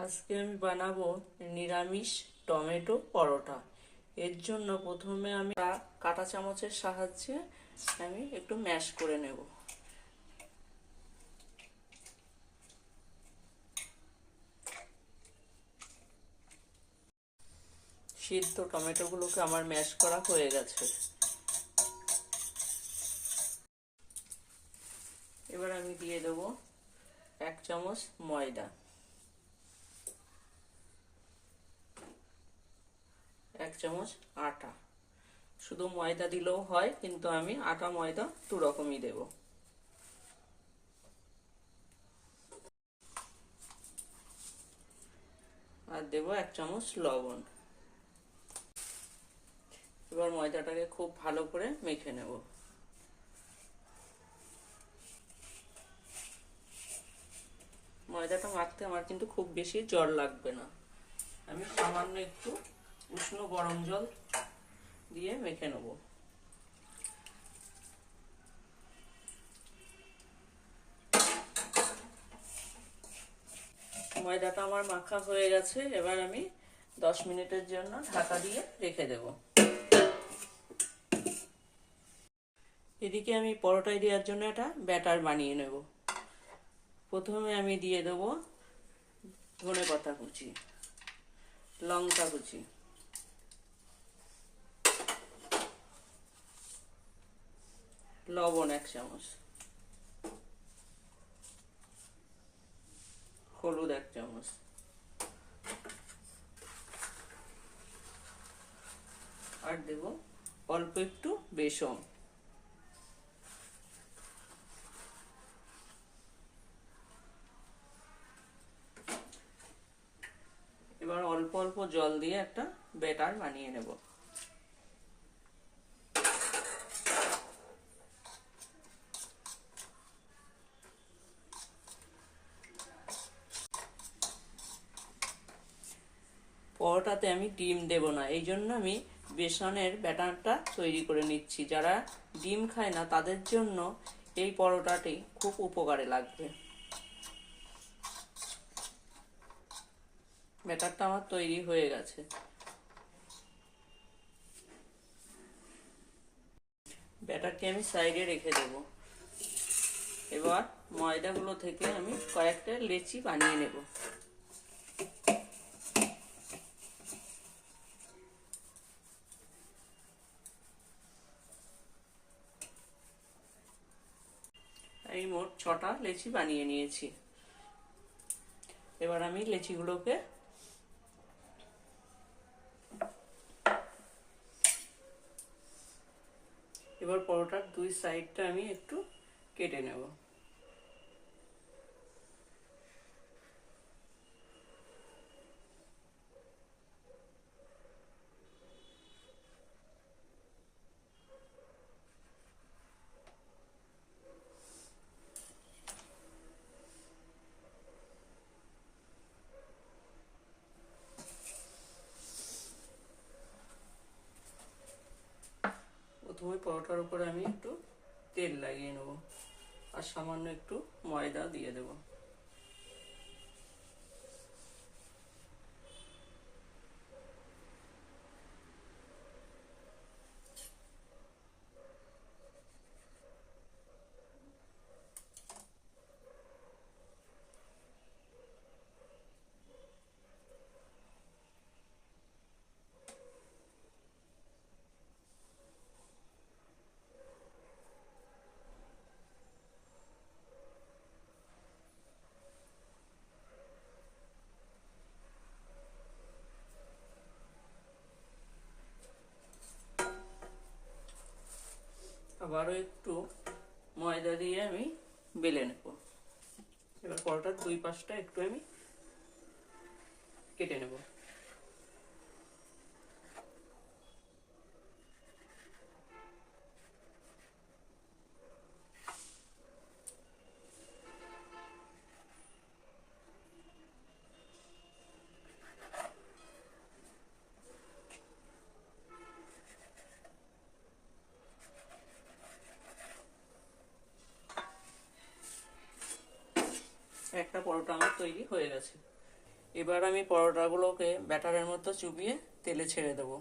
আজকে আমি বানাবো নিরামিষ টমেটো পরোটা। এর জন্য প্রথমে আমি কাঁটা চামচের সাহায্যে আমি একটু ম্যাশ করে নেব। সিদ্ধ টমেটোগুলোকে আমার ম্যাশ করা হয়ে গেছে। এবার আমি দিয়ে দেব 1 চামচ ময়দা, 1 চামচ আটা। শুধু ময়দা দিলেও হয়, কিন্তু আমি আটা ময়দা দু রকমই দেব। আর দেব 1 চামচ লবণ। এবার ময়দাটাকে খুব ভালো করে মেখে নেব। ময়দাটা মাখতে আমার কিন্তু খুব বেশি জল লাগবে না। আমি সামান্য একটু উষ্ণ গরম জল দিয়ে মেখে নেব। ময়দাটা আমার মাখা হয়ে গেছে। এবার আমি 10 মিনিটের জন্য ঢাকা দিয়ে রেখে দেব। এদিকে আমি পরোটায় দেওয়ার জন্য একটা ব্যাটার বানিয়ে নেব। প্রথমে আমি দিয়ে দেব ধনেপাতা কুচি, লঙ্কা কুচি, লবণ 1 চামচ, হলুদ 1 চামচ, আর দেব অল্প একটু বেসন। এবার অল্প অল্প জল দিয়ে একটা ব্যাটার বানিয়ে নেব। পরোটাতে আমি ডিম দেব না, এই জন্য আমি বেসনের ব্যাটারটা তৈরি করে নিচ্ছি। যারা ডিম খায় না তাদের জন্য এই পরোটাটি খুব উপকারে লাগবে। ব্যাটারটা আমার তৈরি হয়ে গেছে। ব্যাটারটি আমি সাইডে রেখে দেব। এবার ময়দাগুলো থেকে আমি কয়েকটা লেচি বানিয়ে নেব। আমি মোট 6টা লেচি বানিয়ে নিয়েছি। এবার আমি লেচিগুলোকে এবার পরোটার দুই সাইডটা আমি একটু কেটে নেব। প্রথমে পরোটার উপরে আমি একটু তেল লাগিয়ে নেব আর সামান্য একটু ময়দা দিয়ে দেব। আবারও একটু ময়দা দিয়ে আমি বেলে নেব। এবার পরোটার দুই পাশটা একটু আমি কেটে নেব। একটা পরোটা আমার তৈরি হয়ে গেছে। এবার আমি পরোটাগুলোকে ব্যাটারের মতো চুবিয়ে তেলে ছেড়ে দেবো।